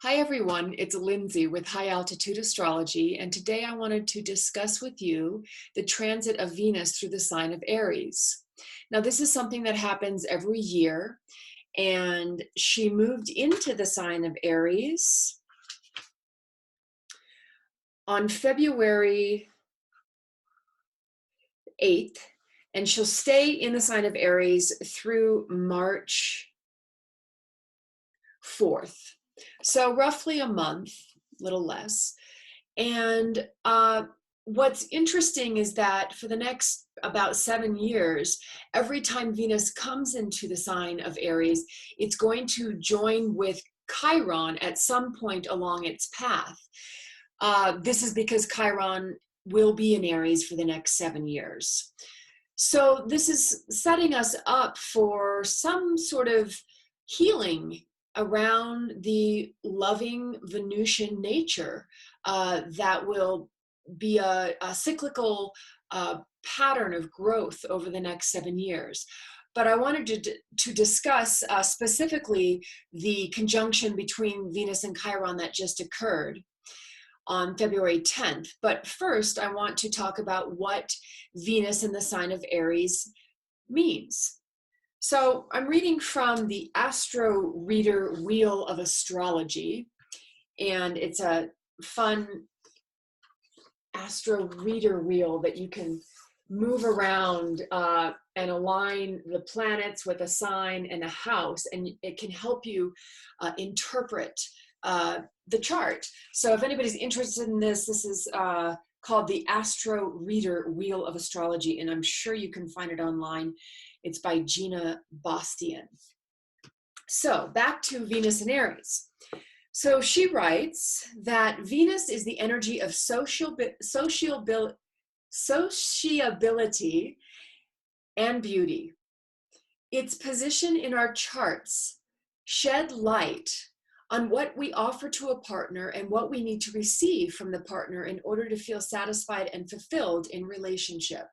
Hi everyone, it's Lindsay with High Altitude Astrology, and today I wanted to discuss with you the transit of Venus through the sign of Aries. Now, this is something that happens every year, and she moved into the sign of Aries on February 8th, and she'll stay in the sign of Aries through March 4th. So roughly a month, a little less. And what's interesting is that for the next about 7 years, every time Venus comes into the sign of Aries, it's going to join with Chiron at some point along its path. This is because Chiron will be in Aries for the next 7 years. So this is setting us up for some sort of healing around the loving Venusian nature that will be a cyclical pattern of growth over the next 7 years. But I wanted to discuss specifically the conjunction between Venus and Chiron that just occurred on February 10th. But first, I want to talk about what Venus in the sign of Aries means. So I'm reading from the Astro Reader Wheel of Astrology, and it's a fun Astro Reader wheel that you can move around and align the planets with a sign and a house, and it can help you interpret the chart. So if anybody's interested in this, this is called the Astro Reader Wheel of Astrology, and I'm sure you can find it online. It's by Gina Bastian. So back to Venus and Aries. So she writes that Venus is the energy of sociability and beauty. Its position in our charts shed light on what we offer to a partner and what we need to receive from the partner in order to feel satisfied and fulfilled in relationship.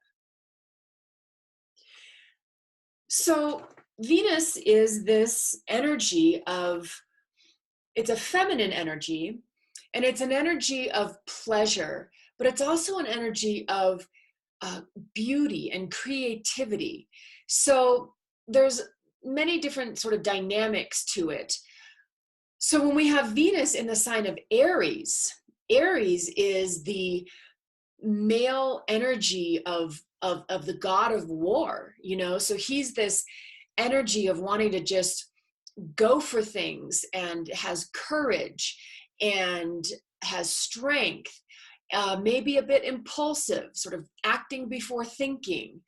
So Venus is this energy it's a feminine energy, and it's an energy of pleasure, but it's also an energy of beauty and creativity. So there's many different sort of dynamics to it. So when we have Venus in the sign of Aries, Aries is the male energy of the god of war, so he's this energy of wanting to just go for things, and has courage and has strength, maybe a bit impulsive, sort of acting before thinking,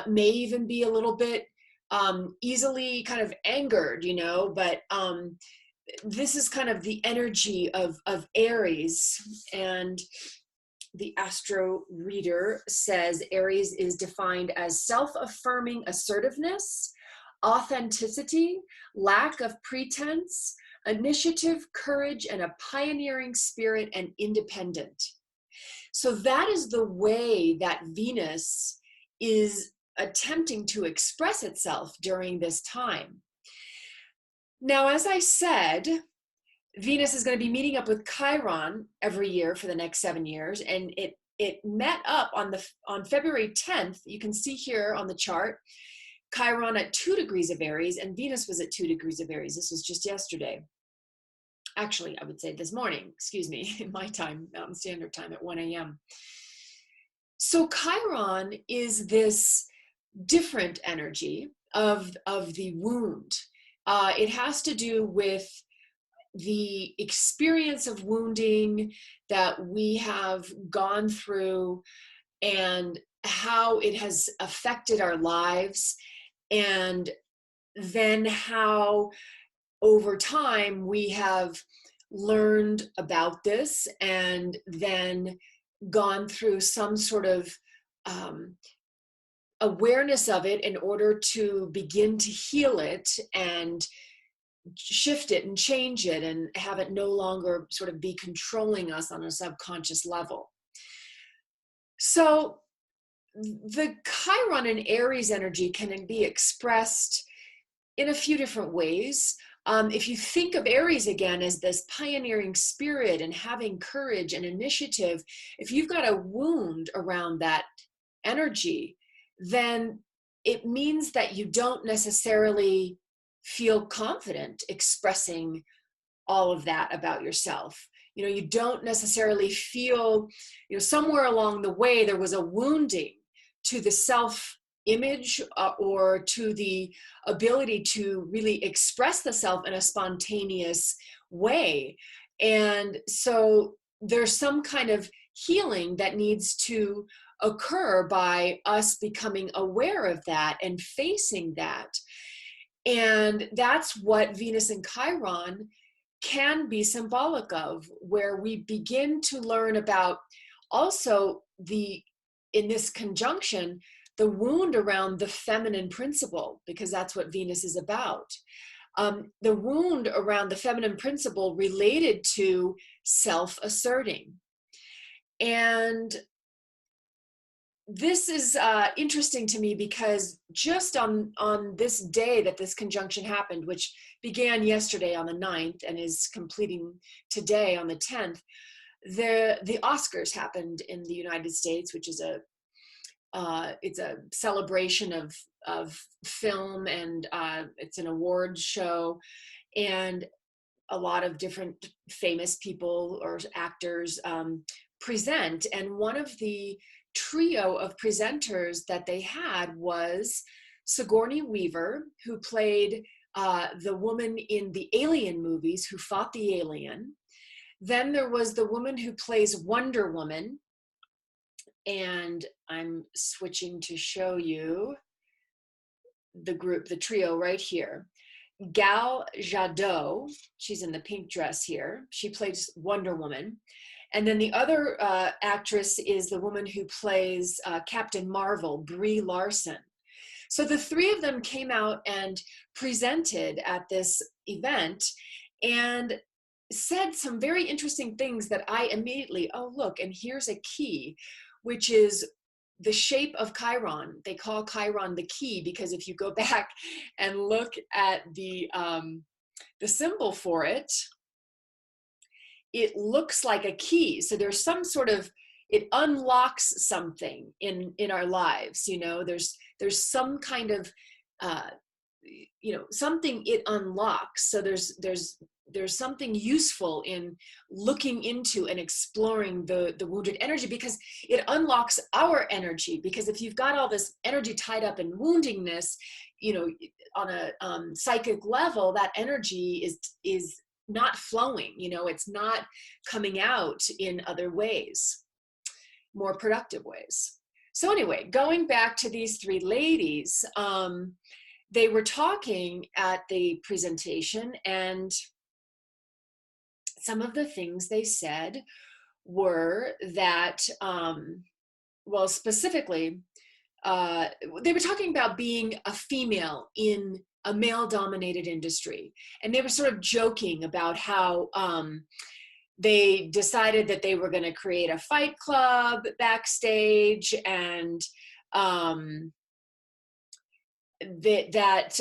may even be a little bit easily kind of angered, but this is kind of the energy of Aries. And the Astro Reader says Aries is defined as self-affirming assertiveness, authenticity, lack of pretense, initiative, courage, and a pioneering spirit, and independent. So that is the way that Venus is attempting to express itself during this time. Now, as I said, Venus is going to be meeting up with Chiron every year for the next 7 years, and it met up on February 10th. You can see here on the chart, Chiron at 2 degrees of Aries, and Venus was at 2 degrees of Aries. This was just yesterday. Actually, I would say this morning, excuse me, in my time, Mountain Standard Time at 1 a.m. So Chiron is this different energy of the wound. It has to do with the experience of wounding that we have gone through and how it has affected our lives, and then how over time we have learned about this and then gone through some sort of awareness of it in order to begin to heal it and shift it and change it and have it no longer sort of be controlling us on a subconscious level. So the Chiron and Aries energy can be expressed in a few different ways. If you think of Aries again as this pioneering spirit and having courage and initiative, if you've got a wound around that energy, then it means that you don't necessarily feel confident expressing all of that about yourself. You know, you don't necessarily feel, you know, somewhere along the way there was a wounding to the self image or to the ability to really express the self in a spontaneous way. And so there's some kind of healing that needs to occur by us becoming aware of that and facing that. And that's what Venus and Chiron can be symbolic of, where we begin to learn about also in this conjunction, the wound around the feminine principle, because that's what Venus is about. The wound around the feminine principle related to self-asserting. And this is interesting to me because just on this day that this conjunction happened, which began yesterday on the 9th and is completing today on the 10th, the Oscars happened in the United States, which is it's a celebration of film, and it's an awards show, and a lot of different famous people or actors present. And one of the trio of presenters that they had was Sigourney Weaver, who played the woman in the Alien movies who fought the alien. Then there was the woman who plays Wonder Woman, and I'm switching to show you the trio right here. Gal Gadot, she's in the pink dress here. She plays Wonder Woman. And then the other actress is the woman who plays Captain Marvel, Brie Larson. So the three of them came out and presented at this event and said some very interesting things that I immediately, oh, look, and here's a key, which is the shape of Chiron. They call Chiron the key because if you go back and look at the symbol for it, it looks like a key. So there's some sort of, it unlocks something in our lives. You know, there's some kind of, you know, something it unlocks. So there's something useful in looking into and exploring the wounded energy, because it unlocks our energy. Because if you've got all this energy tied up in woundingness, you know, on a psychic level, that energy is not flowing, you know, it's not coming out in other ways, more productive ways. So anyway, going back to these three ladies, they were talking at the presentation, and some of the things they said were that, well, specifically, they were talking about being a female in a male-dominated industry. And they were sort of joking about how they decided that they were going to create a fight club backstage, and that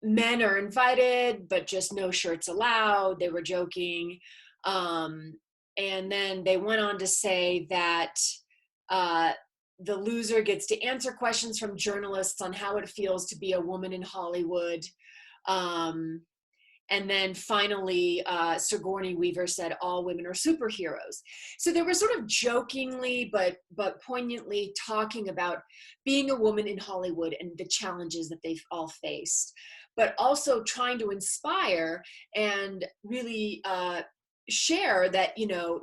men are invited, but just no shirts allowed. They were joking. And then they went on to say that the loser gets to answer questions from journalists on how it feels to be a woman in Hollywood. And then finally, Sigourney Weaver said, all women are superheroes. So they were sort of jokingly, but poignantly talking about being a woman in Hollywood and the challenges that they've all faced, but also trying to inspire and really share that, you know,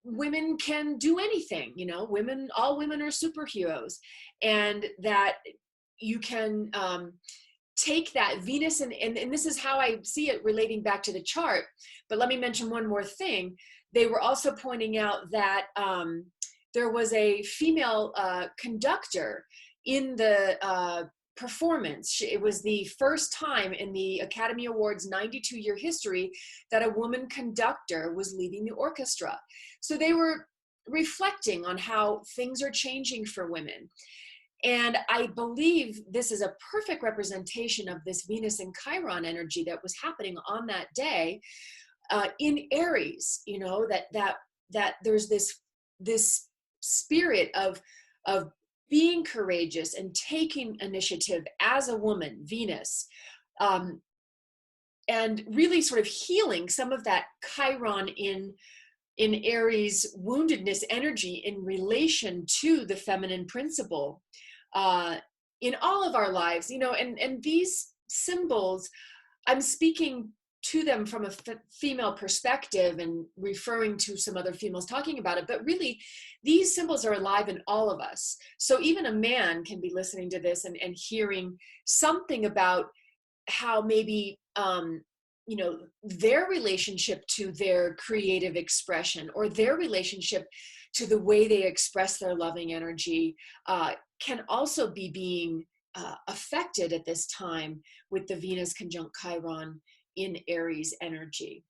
women can do anything, you know, all women are superheroes, and that you can take that Venus, and this is how I see it relating back to the chart. But let me mention one more thing. They were also pointing out that there was a female conductor in the performance. It was the first time in the Academy Awards 92-year history that a woman conductor was leading the orchestra. So they were reflecting on how things are changing for women. And I believe this is a perfect representation of this Venus and Chiron energy that was happening on that day in Aries. You know, that there's this spirit of being courageous and taking initiative as a woman, Venus, um, and really sort of healing some of that Chiron in Aries woundedness energy in relation to the feminine principle uh, in all of our lives, you know, and these symbols, I'm speaking to them from a female perspective and referring to some other females talking about it, but really these symbols are alive in all of us. So even a man can be listening to this and hearing something about how maybe you know, their relationship to their creative expression or their relationship to the way they express their loving energy can also be being affected at this time with the Venus conjunct Chiron in Aries energy.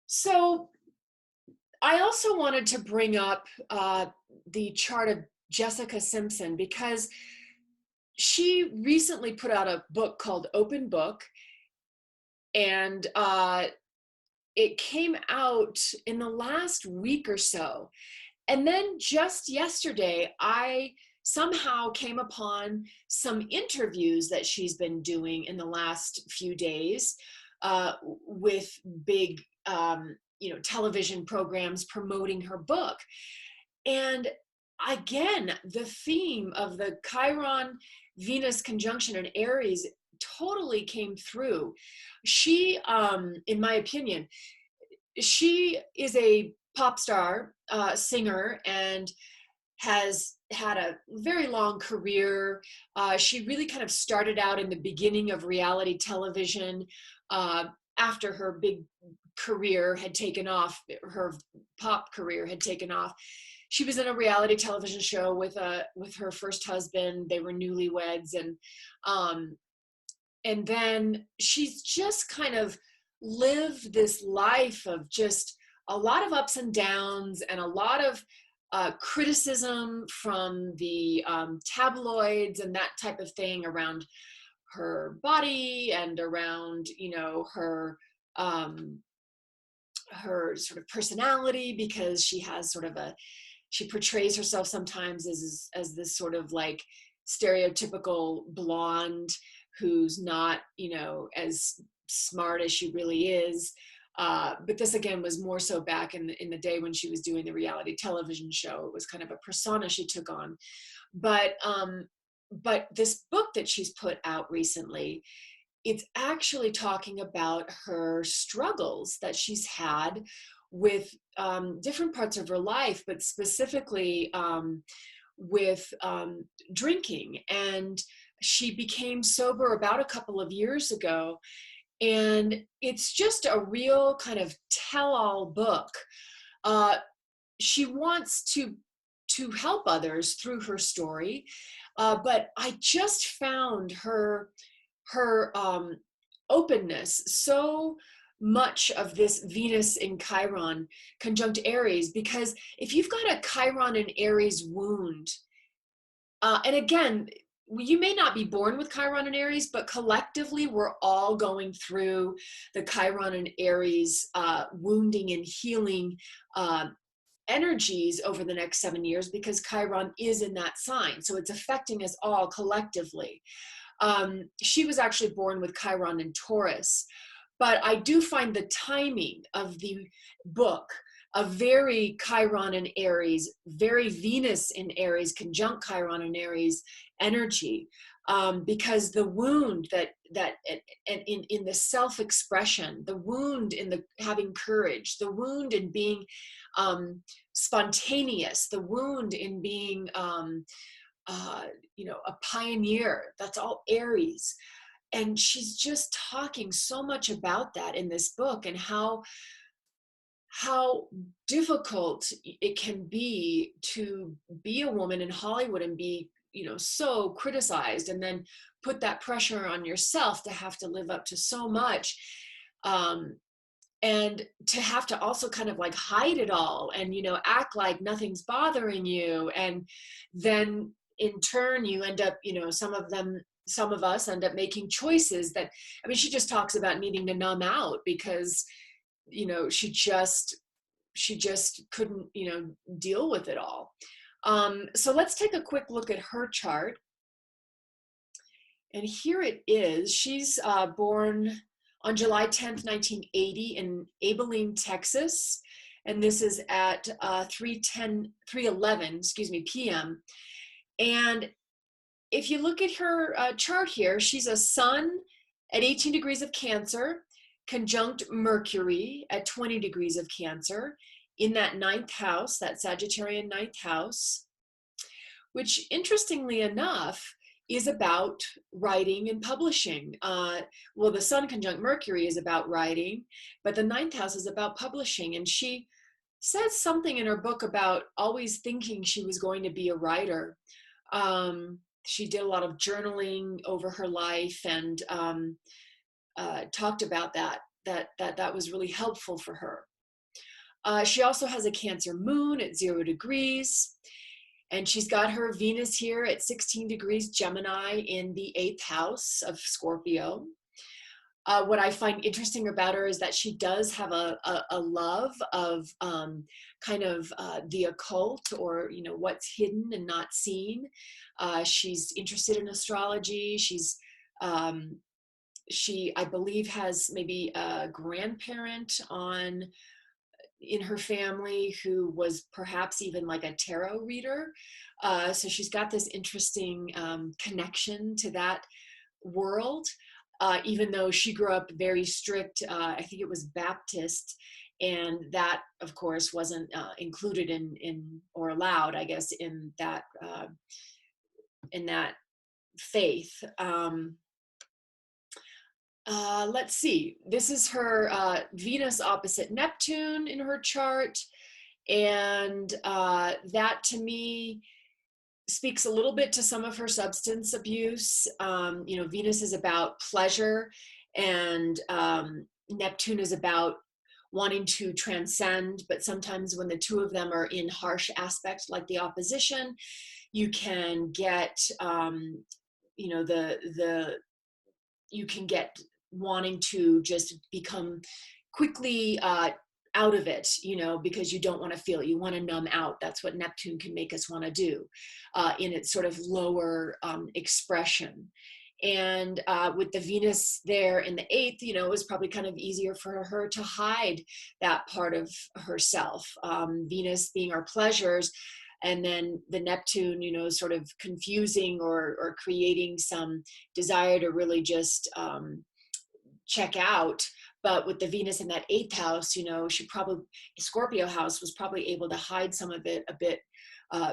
So I also wanted to bring up the chart of Jessica Simpson, because she recently put out a book called Open Book, and it came out in the last week or so. And then just yesterday, I somehow came upon some interviews that she's been doing in the last few days with big, you know, television programs promoting her book. And again, the theme of the Chiron Venus conjunction in Aries totally came through. She, in my opinion, she is a pop star, singer, and has had a very long career. She really kind of started out in the beginning of reality television after her big career had taken off, her pop career had taken off. She was in a reality television show with her first husband. They were newlyweds, and then she's just kind of lived this life of just a lot of ups and downs and a lot of criticism from the tabloids and that type of thing around her body and around, you know, her sort of personality, because she has sort of she portrays herself sometimes as this sort of like stereotypical blonde who's not, you know, as smart as she really is. But this again was more so back in the day when she was doing the reality television show. It was kind of a persona she took on. But this book that she's put out recently, it's actually talking about her struggles that she's had with different parts of her life, but specifically with drinking. And she became sober about a couple of years ago. And it's just a real kind of tell-all book. She wants to help others through her story, but I just found her openness so much of this Venus in Chiron conjunct Aries, because if you've got a Chiron and Aries wound, and again, you may not be born with Chiron and Aries, but collectively we're all going through the Chiron and Aries wounding and healing energies over the next 7 years, because Chiron is in that sign. So it's affecting us all collectively. She was actually born with Chiron in Taurus, but I do find the timing of the book a very Chiron and Aries, very Venus in Aries, conjunct Chiron and Aries energy, because the wound that in the self-expression, the wound in the having courage, the wound in being spontaneous, the wound in being you know, a pioneer, that's all Aries. And she's just talking so much about that in this book, and how difficult it can be to be a woman in Hollywood and be, you know, so criticized, and then put that pressure on yourself to have to live up to so much. and to have to also kind of like hide it all and, you know, act like nothing's bothering you. And then in turn you end up, you know, some of us end up making choices that, I mean, she just talks about needing to numb out because, you know, she just couldn't, you know, deal with it all. So let's take a quick look at her chart. And here it is. She's born on July 10th, 1980 in Abilene, Texas. And this is at 3:11, p.m. And if you look at her chart here, she's a sun at 18 degrees of Cancer, conjunct Mercury at 20 degrees of Cancer in that ninth house, that Sagittarian ninth house, which interestingly enough is about writing and publishing. Well, the Sun conjunct Mercury is about writing, but the ninth house is about publishing. And she says something in her book about always thinking she was going to be a writer. She did a lot of journaling over her life and talked about that was really helpful for her. She also has a Cancer moon at 0 degrees. And she's got her Venus here at 16 degrees Gemini in the 8th house of Scorpio. What I find interesting about her is that she does have a love of kind of the occult, or, you know, what's hidden and not seen. She's interested in astrology. She, I believe, has maybe a grandparent in her family who was perhaps even like a tarot reader. So she's got this interesting connection to that world, even though she grew up very strict, I think it was Baptist, and that of course wasn't included in or allowed, I guess, in that faith. Let's see, this is her Venus opposite Neptune in her chart. And that to me speaks a little bit to some of her substance abuse. You know, Venus is about pleasure, and Neptune is about wanting to transcend. But sometimes when the two of them are in harsh aspects, like the opposition, you can get, you know, you can get wanting to just become quickly out of it, you know, because you don't want to feel it. You want to numb out. That's what Neptune can make us want to do in its sort of lower expression. And with the Venus there in the 8th, you know, it was probably kind of easier for her to hide that part of herself. Venus being our pleasures, and then the Neptune, you know, sort of confusing or creating some desire to really just check out. But with the Venus in that 8th house, you know, Scorpio house was probably able to hide some of it a bit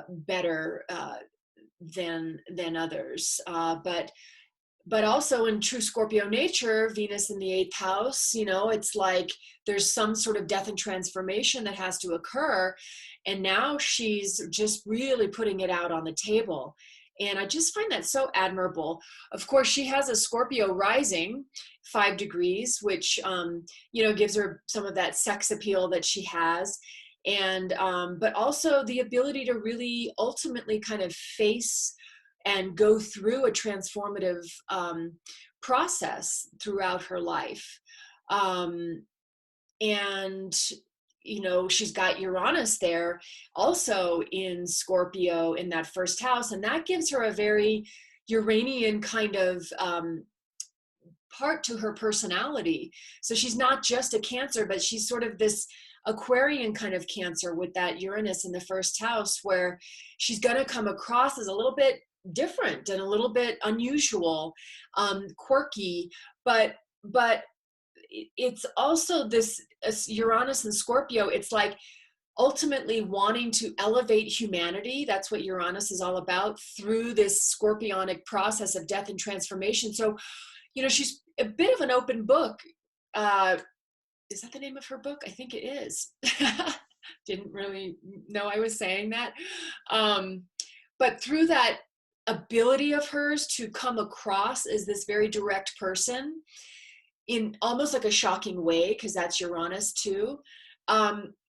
better than others. But also in true Scorpio nature, Venus in the 8th house, you know, it's like there's some sort of death and transformation that has to occur. And now she's just really putting it out on the table. And I just find that so admirable. Of course, she has a Scorpio rising, 5 degrees, which, you know, gives her some of that sex appeal that she has. And, but also the ability to really ultimately kind of face and go through a transformative process throughout her life. And, you know, she's got Uranus there also in Scorpio in that 1st house. And that gives her a very Uranian kind of part to her personality. So she's not just a Cancer, but she's sort of this Aquarian kind of Cancer with that Uranus in the 1st house, where she's going to come across as a little bit different and a little bit unusual, quirky, but it's also this Uranus and Scorpio. It's like ultimately wanting to elevate humanity. That's what Uranus is all about, through this scorpionic process of death and transformation. So, you know, she's a bit of an open book. Is that the name of her book? I think it is. Didn't really know I was saying that. But through that ability of hers to come across as this very direct person, in almost like a shocking way, because that's Uranus too.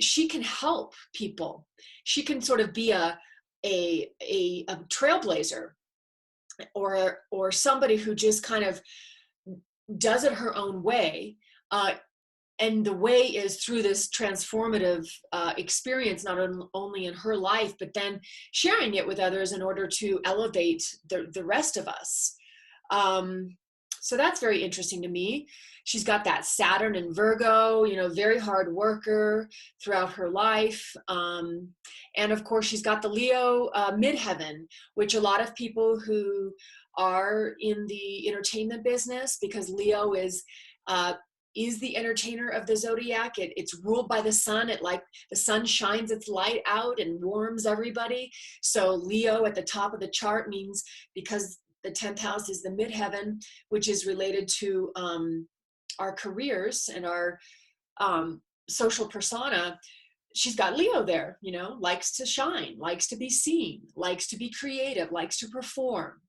She can help people. She can sort of be a trailblazer, or somebody who just kind of does it her own way. And the way is through this transformative experience, not only in her life, but then sharing it with others in order to elevate the rest of us. So that's very interesting to me. She's got that Saturn in Virgo, very hard worker throughout her life. And of course, she's got the Leo midheaven, which a lot of people who are in the entertainment business, because Leo is the entertainer of the zodiac. It's ruled by the sun. The sun shines its light out and warms everybody. So Leo at the top of the chart means, because the 10th house is the midheaven, which is related to our careers and our social persona. She's got Leo there, likes to shine, likes to be seen, likes to be creative, likes to perform.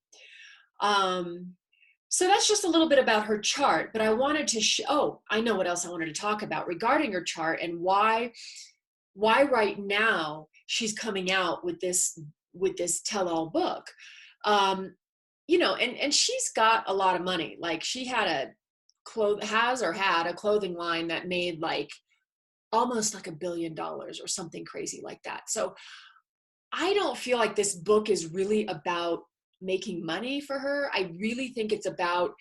So that's just a little bit about her chart, but I wanted to I know what else I wanted to talk about regarding her chart, and why right now she's coming out with this tell-all book. And she's got a lot of money. Like, she had had a clothing line that made like almost like $1 billion or something crazy like that. So I don't feel like this book is really about making money for her. I really think it's about,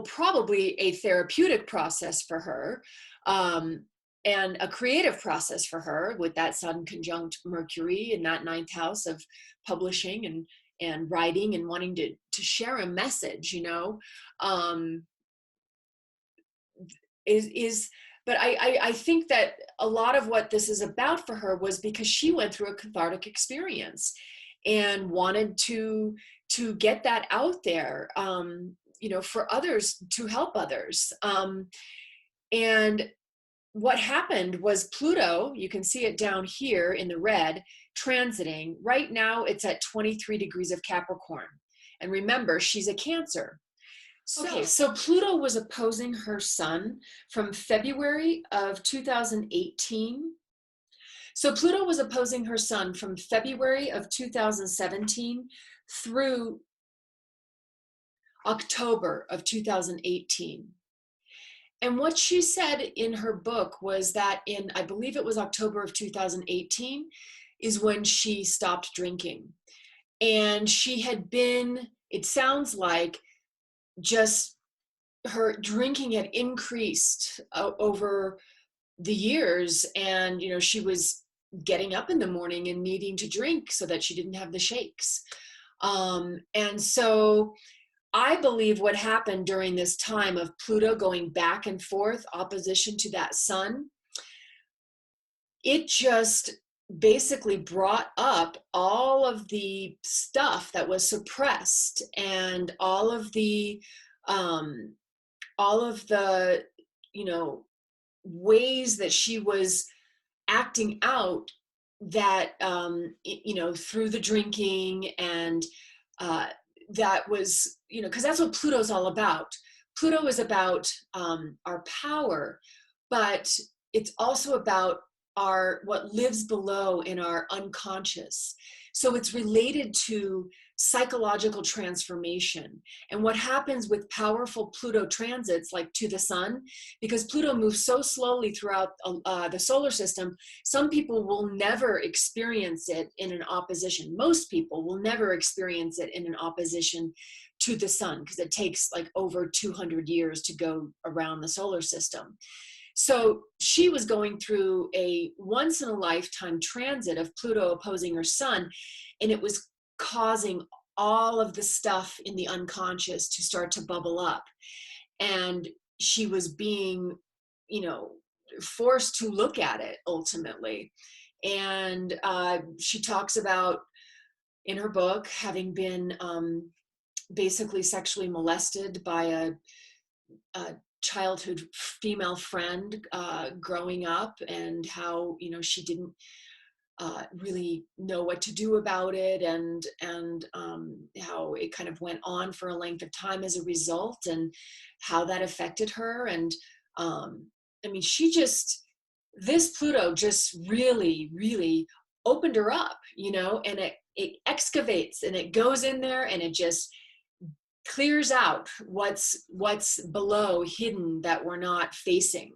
probably a therapeutic process for her, and a creative process for her, with that Sun conjunct Mercury in that 9th house of publishing and writing and wanting to share a message, but I think that a lot of what this is about for her was because she went through a cathartic experience and wanted to get that out there, for others, to help others. And what happened was Pluto, you can see it down here in the red, transiting. Right now it's at 23 degrees of Capricorn. And remember, she's a Cancer. So Pluto was opposing her sun from February of 2018. So Pluto was opposing her sun from February of 2017 through October of 2018. And what she said in her book was that I believe it was October of 2018, is when she stopped drinking. And she had been, it sounds like, just her drinking had increased over the years. And, she was getting up in the morning and needing to drink so that she didn't have the shakes. And so I believe what happened during this time of Pluto going back and forth, opposition to that sun, it just basically brought up all of the stuff that was suppressed, and all of the ways that she was acting out, that through the drinking, and that was, because that's what Pluto's all about. Pluto is about our power, but it's also about what lives below in our unconscious. So it's related to psychological transformation. And what happens with powerful Pluto transits, like to the sun, because Pluto moves so slowly throughout the solar system, some people will never experience it in an opposition. Most people will never experience it in an opposition to the sun, because it takes like over 200 years to go around the solar system. So she was going through a once in a lifetime transit of Pluto opposing her sun, and it was causing all of the stuff in the unconscious to start to bubble up. And she was being, forced to look at it ultimately. And she talks about, in her book, having been basically sexually molested by a childhood female friend growing up, and how, she didn't really know what to do about it, and how it kind of went on for a length of time as a result, and how that affected her. And I mean, this Pluto just really, really opened her up, and it excavates, and it goes in there, and it just clears out what's below, hidden, that we're not facing.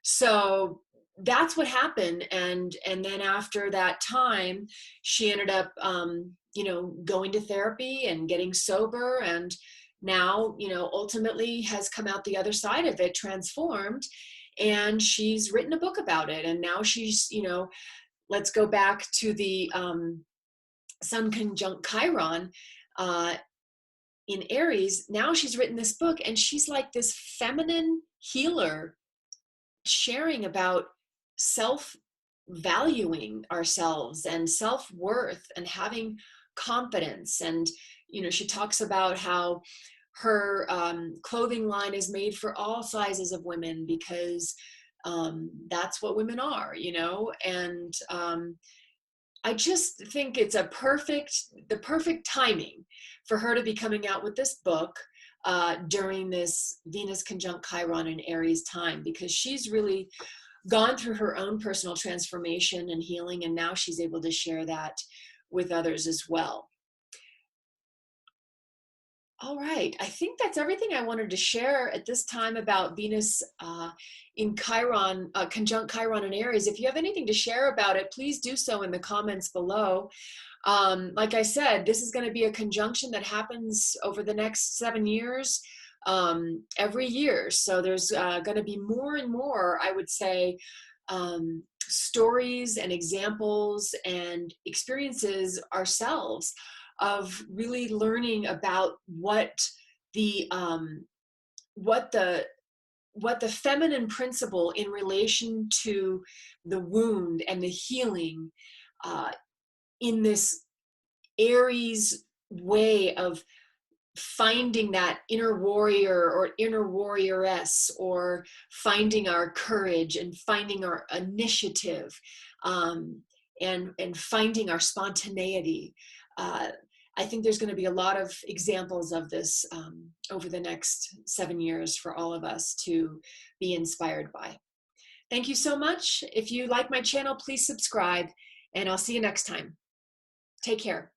So that's what happened. And then after that time, she ended up going to therapy and getting sober, and now ultimately has come out the other side of it transformed, and she's written a book about it. And now she's, let's go back to the Sun conjunct Chiron in Aries. Now she's written this book, and she's like this feminine healer, sharing about self-valuing ourselves and self-worth and having confidence. And she talks about how her clothing line is made for all sizes of women, because that's what women are, and I just think it's the perfect timing for her to be coming out with this book during this Venus conjunct Chiron in Aries time, because she's really gone through her own personal transformation and healing, and now she's able to share that with others as well. All right, I think that's everything I wanted to share at this time about Venus in Chiron, conjunct Chiron in Aries. If you have anything to share about it, please do so in the comments below. Like I said, this is going to be a conjunction that happens over the next 7 years, every year. So there's going to be more and more, I would say, stories and examples and experiences ourselves of really learning about what the feminine principle in relation to the wound and the healing in this Aries way of finding that inner warrior or inner warrioress, or finding our courage and finding our initiative, and finding our spontaneity. I think there's going to be a lot of examples of this over the next 7 years for all of us to be inspired by. Thank you so much. If you like my channel, please subscribe, and I'll see you next time. Take care.